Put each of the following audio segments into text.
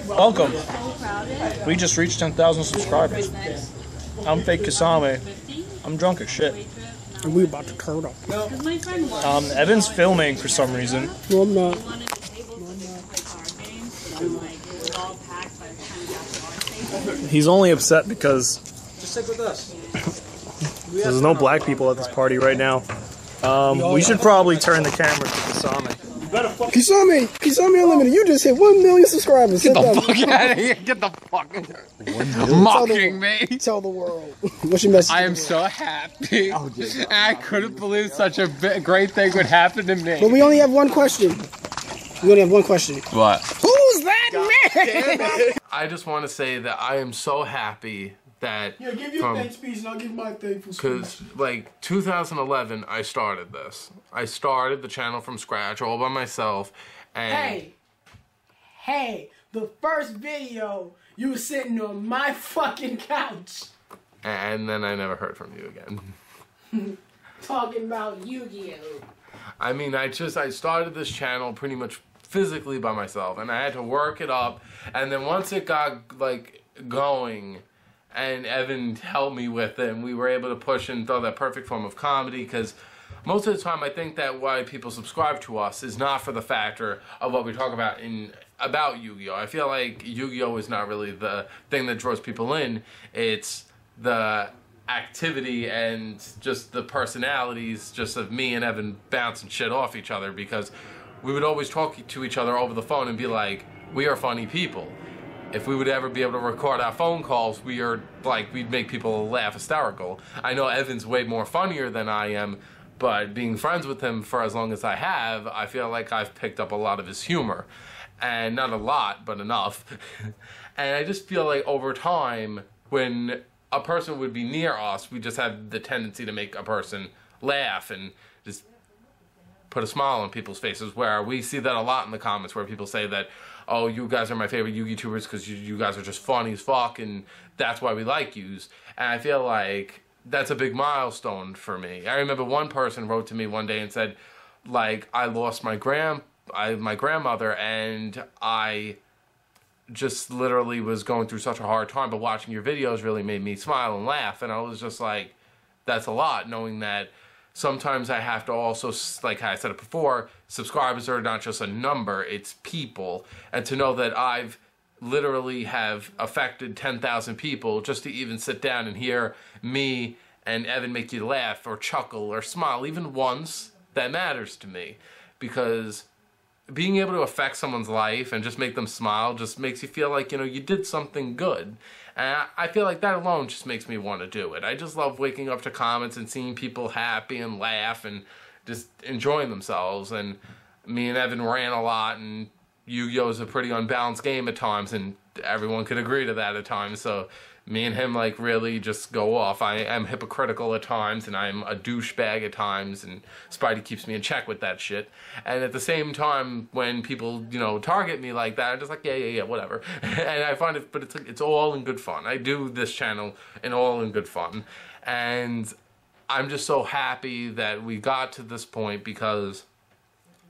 Welcome. We just reached 10,000 subscribers. I'm fake Kisame. I'm drunk as shit. And we about to turn up. Evan's filming for some reason. No, I'm not. He's only upset because just stick with us. There's no black people at this party right now. We should probably turn the camera to Kisame. Kisame Unlimited, you just hit 1 million subscribers. Get the fuck out of here. Get the fuck out of here. Mocking me. Tell the world. What's your message? I am so happy. I couldn't believe such a great thing would happen to me. But we only have one question. We only have one question. What? Who's that man? I just want to say that I am so happy that... Yeah, give your thanks speech and I'll give my thankful speech. Because, like, 2011, I started this. I started the channel from scratch, all by myself, and... Hey, the first video, you were sitting on my fucking couch. And then I never heard from you again. Talking about Yugioh. I mean, I started this channel pretty much physically by myself, and I had to work it up, and then once it got, like, going... and Evan helped me with it, and we were able to push and throw that perfect form of comedy, because most of the time I think that why people subscribe to us is not for the factor of what we talk about about Yu-Gi-Oh! I feel like Yu-Gi-Oh! Is not really the thing that draws people in. It's the activity and just the personalities just of me and Evan bouncing shit off each other, because we would always talk to each other over the phone and be like, we are funny people. If we would ever be able to record our phone calls, we'd make people laugh hysterical. I know Evan's way more funnier than I am, but being friends with him for as long as I have, I feel like I've picked up a lot of his humor. And not a lot, but enough. And I just feel like over time, when a person would be near us, we just have the tendency to make a person laugh and just put a smile on people's faces, where we see that a lot in the comments where people say that, oh, you guys are my favorite YouTubers because you guys are just funny as fuck, and that's why we like yous. And I feel like that's a big milestone for me. I remember one person wrote to me one day and said, like, I lost my grandmother, and I just literally was going through such a hard time, but watching your videos really made me smile and laugh. And I was just like, that's a lot, knowing that sometimes I have to also, like I said it before, subscribers are not just a number, it's people. And to know that I've literally have affected 10,000 people just to even sit down and hear me and Evan make you laugh or chuckle or smile, even once, that matters to me. Because being able to affect someone's life and just make them smile just makes you feel like, you know, you did something good. And I feel like that alone just makes me want to do it. I just love waking up to comments and seeing people happy and laugh and just enjoying themselves. And me and Evan ran a lot, and Yu-Gi-Oh! Is a pretty unbalanced game at times, and everyone could agree to that at times. So me and him, like, really just go off. I am hypocritical at times, and I'm a douchebag at times, and Spidey keeps me in check with that shit. And at the same time, when people, you know, target me like that, I'm just like, yeah, whatever. And I find it, but it's all in good fun. I do this channel all in good fun. And I'm just so happy that we got to this point, because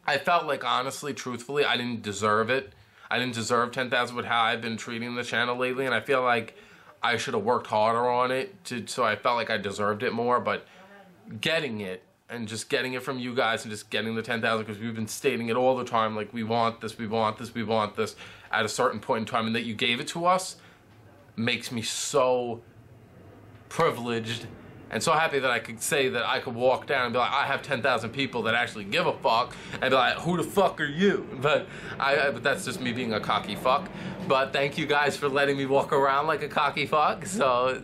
I felt like, honestly, truthfully, I didn't deserve it. I didn't deserve 10,000 with how I've been treating the channel lately, and I feel like I should have worked harder on it, so I felt like I deserved it more. But getting it, and just getting it from you guys, and just getting the 10,000, because we've been stating it all the time, like, we want this, we want this, we want this, at a certain point in time, and that you gave it to us, makes me so privileged and so happy that I could say that I could walk down and be like, I have 10,000 people that actually give a fuck, and be like, who the fuck are you? But but that's just me being a cocky fuck. But thank you guys for letting me walk around like a cocky fuck. So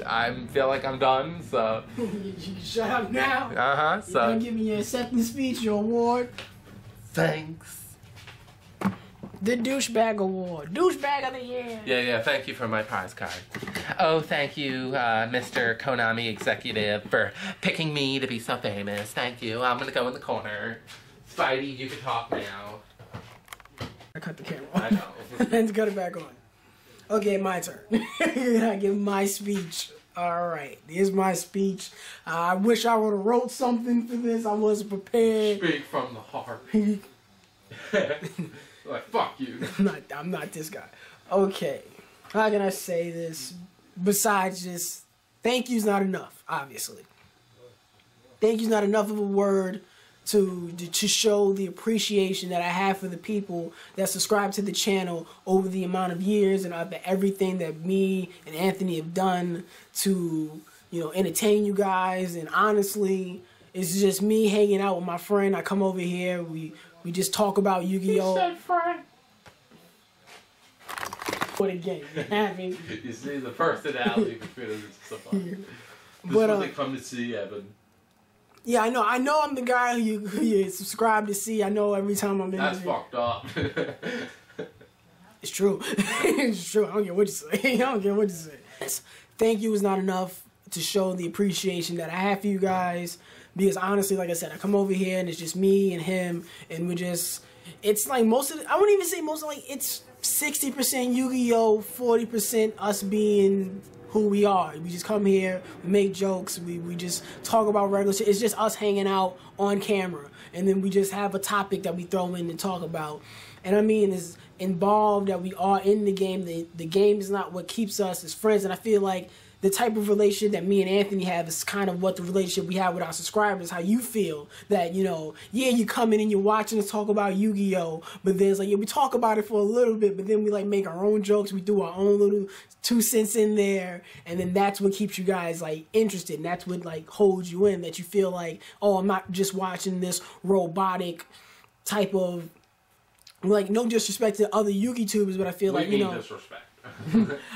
I feel like I'm done. So You can shut up now. So You're gonna give me your acceptance speech, your award. Thanks. The douchebag award. Douchebag of the year. Yeah, thank you for my prize card. Oh, thank you, Mr. Konami executive, for picking me to be so famous. Thank you. I'm gonna go in the corner. Spidey, you can talk now. I cut the camera off. I know. And cut it back on. Okay, my turn. I give my speech. Alright, here's my speech. I wish I would have wrote something for this. I wasn't prepared. Speak from the heart. Like, fuck you. I'm not this guy. Okay. How can I say this? Besides just, thank you's not enough, obviously. Thank you's not enough of a word to show the appreciation that I have for the people that subscribe to the channel over the amount of years and of everything that me and Anthony have done to, you know, entertain you guys. And honestly, it's just me hanging out with my friend. I come over here, we just talk about Yu-Gi-Oh! He said friend. What a game. Having. You see, the first analogy between us is so funny. This is But, what they come to see, Evan. Yeah, I know I'm the guy who you subscribe to see. I know every time I'm in That's this. fucked up. It's true. It's true. I don't care what you say. I don't care what you say. Thank you is not enough to show the appreciation that I have for you guys. Because honestly, like I said, I come over here and it's just me and him, and we just, it's like most of the, I wouldn't even say most of, like, it's 60% Yu-Gi-Oh, 40% us being who we are. We just come here, we make jokes, we just talk about regular shit. It's just us hanging out on camera, and then we just have a topic that we throw in and talk about. And I mean, it's involved that we are in the game. The game is not what keeps us as friends, and I feel like the type of relationship that me and Anthony have is kind of what the relationship we have with our subscribers. How you feel that, you know, yeah, you come in and you're watching us talk about Yu-Gi-Oh, but then it's like, yeah, we talk about it for a little bit, but then we like make our own jokes, we do our own little 2 cents in there, and then that's what keeps you guys like interested, and that's what like holds you in, that you feel like, oh, I'm not just watching this robotic type of, like, no disrespect to other Yu-Gi-Tubers, but I feel like, you know, disrespect.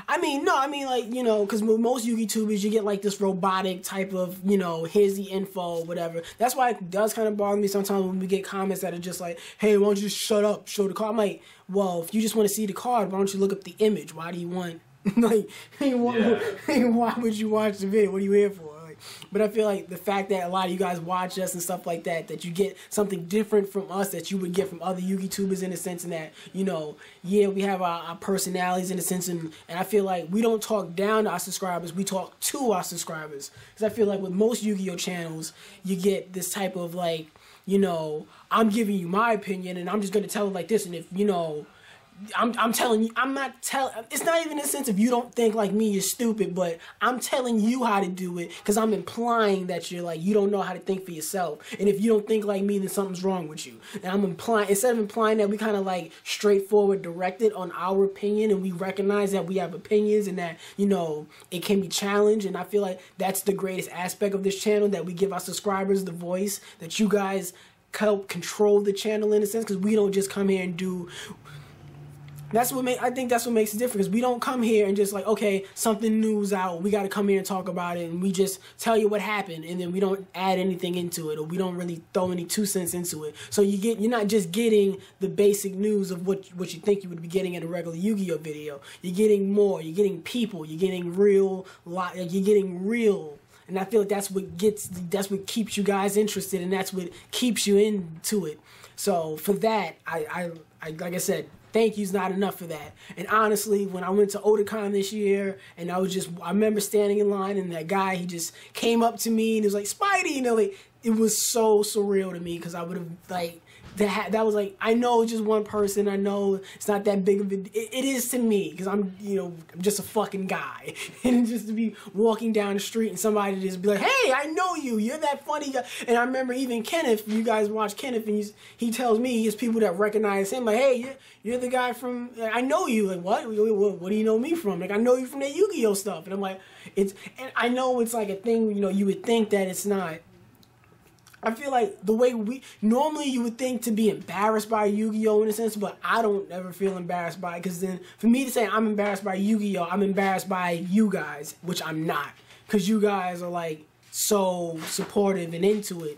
I mean, no, I mean, like, you know, because with most Yu-Gi-Tubers, you get, like, this robotic type of, you know, here's the info, whatever. That's why it does kind of bother me sometimes when we get comments that are just like, hey, why don't you just shut up, show the card? I'm like, well, if you just want to see the card, why don't you look up the image? Why do you want, like, why would you watch the video? What are you here for? But I feel like the fact that a lot of you guys watch us and stuff like that, that you get something different from us that you would get from other Yu-Gi-Tubers, in a sense, and that, you know, yeah, we have our personalities in a sense, and I feel like we don't talk down to our subscribers, we talk to our subscribers. Because I feel like with most Yu-Gi-Oh channels, you get this type of, like, you know, I'm giving you my opinion and I'm just going to tell it like this, and if, you know, I'm telling you, I'm not telling, it's not even in a sense if you don't think like me, you're stupid, but I'm telling you how to do it, because I'm implying that you're like, you don't know how to think for yourself, and if you don't think like me, then something's wrong with you. And I'm implying, instead of implying that we kind of like straightforward directed on our opinion, and we recognize that we have opinions and that, you know, it can be challenged, and I feel like that's the greatest aspect of this channel, that we give our subscribers the voice, that you guys help control the channel in a sense, because we don't just come here and do. I think that's what makes it different, because we don't come here and just like, okay, something new's out, we got to come here and talk about it, and we just tell you what happened, and then we don't add anything into it, or we don't really throw any 2 cents into it. So you're not just getting the basic news of what you think you would be getting in a regular Yu-Gi-Oh video. You're getting more. You're getting people. You're getting real. You're getting real. And I feel like that's what keeps you guys interested, and that's what keeps you into it. So for that, I like I said, thank you's not enough for that. And honestly, when I went to Otakon this year, and I remember standing in line, and that guy, he just came up to me and he was like, Spidey, you know, like, it was so surreal to me, because I would have, like, that was like, I know it's just one person, I know it's not that big of a, it is to me, because I'm, you know, I'm just a fucking guy, and just to be walking down the street and somebody just be like, hey, I know you, you're that funny guy. And I remember even Kenneth, you guys watch Kenneth, and he tells me, his people that recognize him, like, hey, you're the guy from, I know you. Like, what do you know me from? Like, I know you from that Yu-Gi-Oh stuff. And I'm like, and I know it's like a thing, you know, you would think that it's not. I feel like the way normally you would think to be embarrassed by Yu-Gi-Oh in a sense, but I don't ever feel embarrassed by it, because then for me to say I'm embarrassed by Yu-Gi-Oh, I'm embarrassed by you guys, which I'm not, because you guys are like so supportive and into it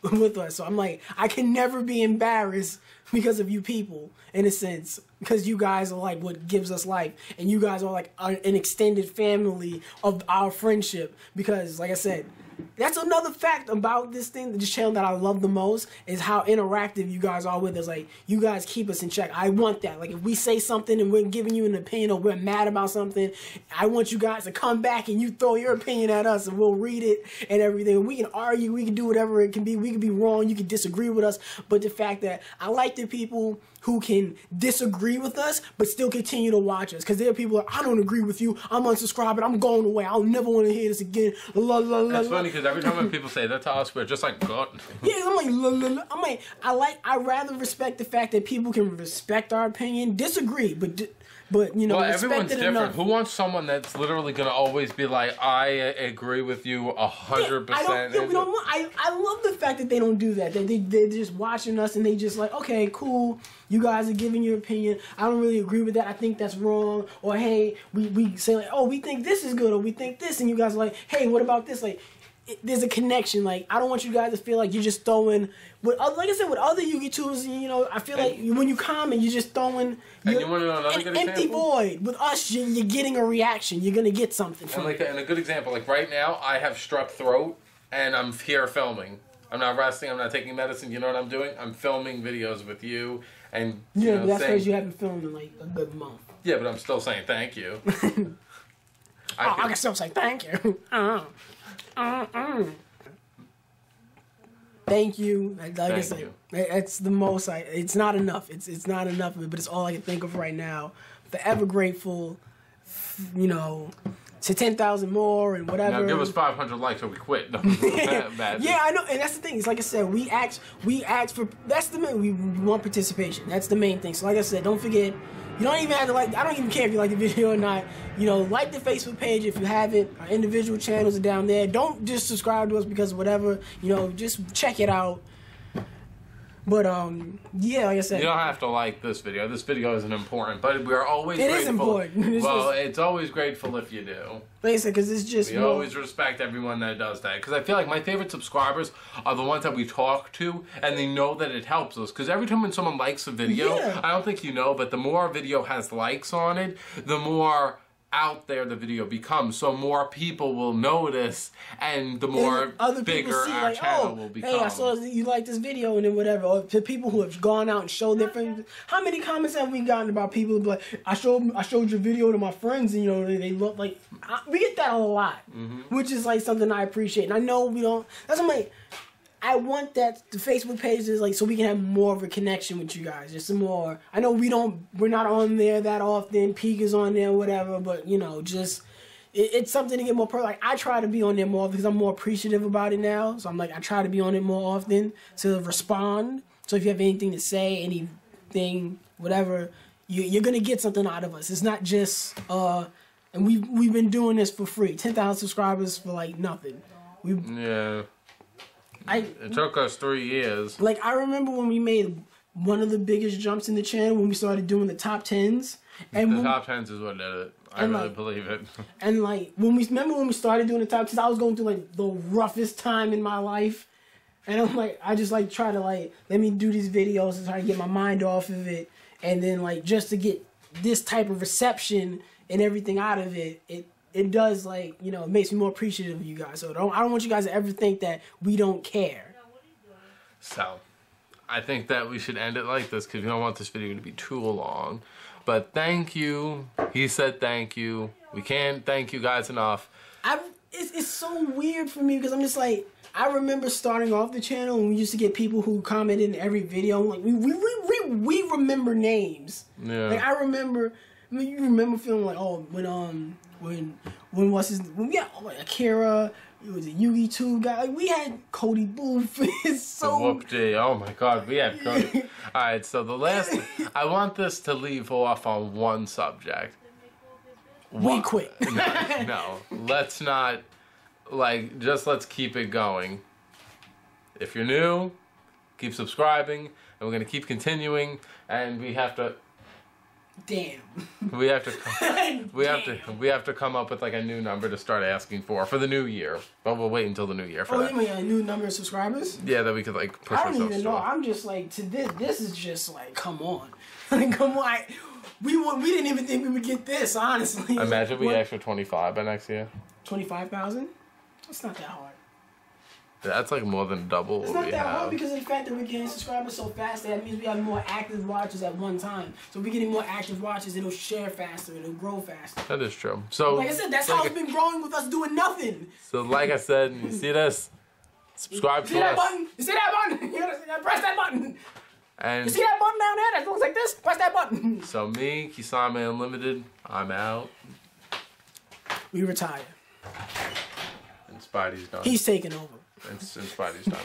with us. So I'm like, I can never be embarrassed because of you people, in a sense, because you guys are like what gives us life, and you guys are like an extended family of our friendship, because like I said, that's another fact about this channel that I love the most is how interactive you guys are with us. Like, you guys keep us in check. I want that. Like, if we say something and we're giving you an opinion or we're mad about something, I want you guys to come back and you throw your opinion at us and we'll read it and everything. We can argue, we can do whatever it can be. We can be wrong, you can disagree with us, but the fact that I like the people who can disagree with us but still continue to watch us, because there are people like, I don't agree with you, I'm unsubscribing, I'm going away, I'll never want to hear this again. That's funny because every time when people say that to us, we're just like, God. Yeah, I'm like, I rather respect the fact that people can respect our opinion, disagree, but you know, well, everyone's different. Enough. Who wants someone that's literally gonna always be like, I agree with you 100%? I love the fact that they don't do that. They're just watching us and they just like, okay, cool. You guys are giving your opinion. I don't really agree with that. I think that's wrong. Or hey, we say like, oh, we think this is good, or we think this, and you guys are like, hey, what about this? Like, there's a connection. Like, I don't want you guys to feel like you're just throwing. Like I said, with other YouTubers, you know, I feel like when you comment, you're just throwing. And you want to know another good empty example? void. With us, you're getting a reaction. You're gonna get something from it. And a good example, like right now, I have strep throat, and I'm here filming. I'm not resting. I'm not taking medicine. You know what I'm doing? I'm filming videos with you, and yeah, but that's because you haven't filmed in like a good month. Yeah, but I'm still saying thank you. I can still say thank you. Thank you. Like I said, it's the most. It's not enough. It's not enough of it, but it's all I can think of right now. Forever grateful. You know, to 10,000 more and whatever. Now give us 500 likes or we quit. No, yeah, I know, and that's the thing. It's like I said, we ask for. That's the main. We want participation. That's the main thing. So like I said, don't forget. You don't even have to like. I don't even care if you like the video or not. You know, like the Facebook page if you have it. Our individual channels are down there. Don't just subscribe to us because of whatever. You know, just check it out. But yeah, like I said, you don't have to like this video. This video isn't important, but we're always grateful. It is important. Well, it's always grateful if you do. Like I said, because it's just we always respect everyone that does that. Because I feel like my favorite subscribers are the ones that we talk to, and they know that it helps us. Because every time when someone likes a video, I don't think you know, but the more a video has likes on it, the more out there the video becomes, so more people will notice, and the more bigger our channel will become. Hey, I saw you like this video, and then whatever. Or to people who have gone out and showed their friends. How many comments have we gotten about people who be like, I showed your video to my friends, and you know they look like. We get that a lot, which is like something I appreciate. And I know we don't. That's what I'm like. I want that the Facebook page is like so we can have more of a connection with you guys. Just some more. I know we're not on there that often. Peak is on there, whatever. But you know, just it's something to get more. Like I try to be on there more because I'm more appreciative about it now. So I'm like I try to be on it more often to respond. So if you have anything to say, anything, whatever, you're gonna get something out of us. It's not just and we've been doing this for free. 10,000 subscribers for like nothing. Yeah. It took us 3 years. Like, I remember when we made one of the biggest jumps in the channel when we started doing the top 10s. And the top 10s is what did it. I really believe it. And, like, when we started doing the top 10s, I was going through, like, the roughest time in my life. And I'm like, I just, like, try to, like, let me do these videos and try to get my mind off of it. And then, like, just to get this type of reception and everything out of it, it does, like, you know, it makes me more appreciative of you guys. So I don't want you guys to ever think that we don't care. So, I think that we should end it like this because we don't want this video to be too long. But thank you. He said thank you. We can't thank you guys enough. It's so weird for me because I'm just like, I remember starting off the channel and we used to get people who commented in every video. Like, we remember names. Yeah. Like, I remember, you remember feeling like, oh, when we got like Akira, it was a Yugioh guy. Like, we had Cody Booth. It's so Whoop-dee. Oh my God, we had Cody. All right, so the last, I want this to leave off on one subject. We quit. No, let's not. Like, just let's keep it going. If you're new, keep subscribing, and we're gonna keep continuing. And we have to. Damn. We have to come up with like a new number to start asking for the new year. But we'll wait until the new year for that. Oh, you mean a new number of subscribers? Yeah, that we could like push ourselves. I don't even know. I'm just like to this. This is just like, come on, come on. We didn't even think we would get this. Honestly. Imagine we asked for 25 by next year. 25,000. It's not that hard. That's like more than double It's what not we that hard have. because of the fact that we're getting subscribers so fast that means we have more active watchers at one time. So if we're getting more active watchers, it'll share faster, it'll grow faster. That is true. So Like I said, that's how it's been growing with us doing nothing. So like I said, you see this? Subscribe See to that us. button? You see that button? You gotta press that button. And You see that button down there that looks like this? Press that button. so me, Kisame Unlimited, I'm out. We retire. And Spidey's done. He's taking over. And Spidey's done.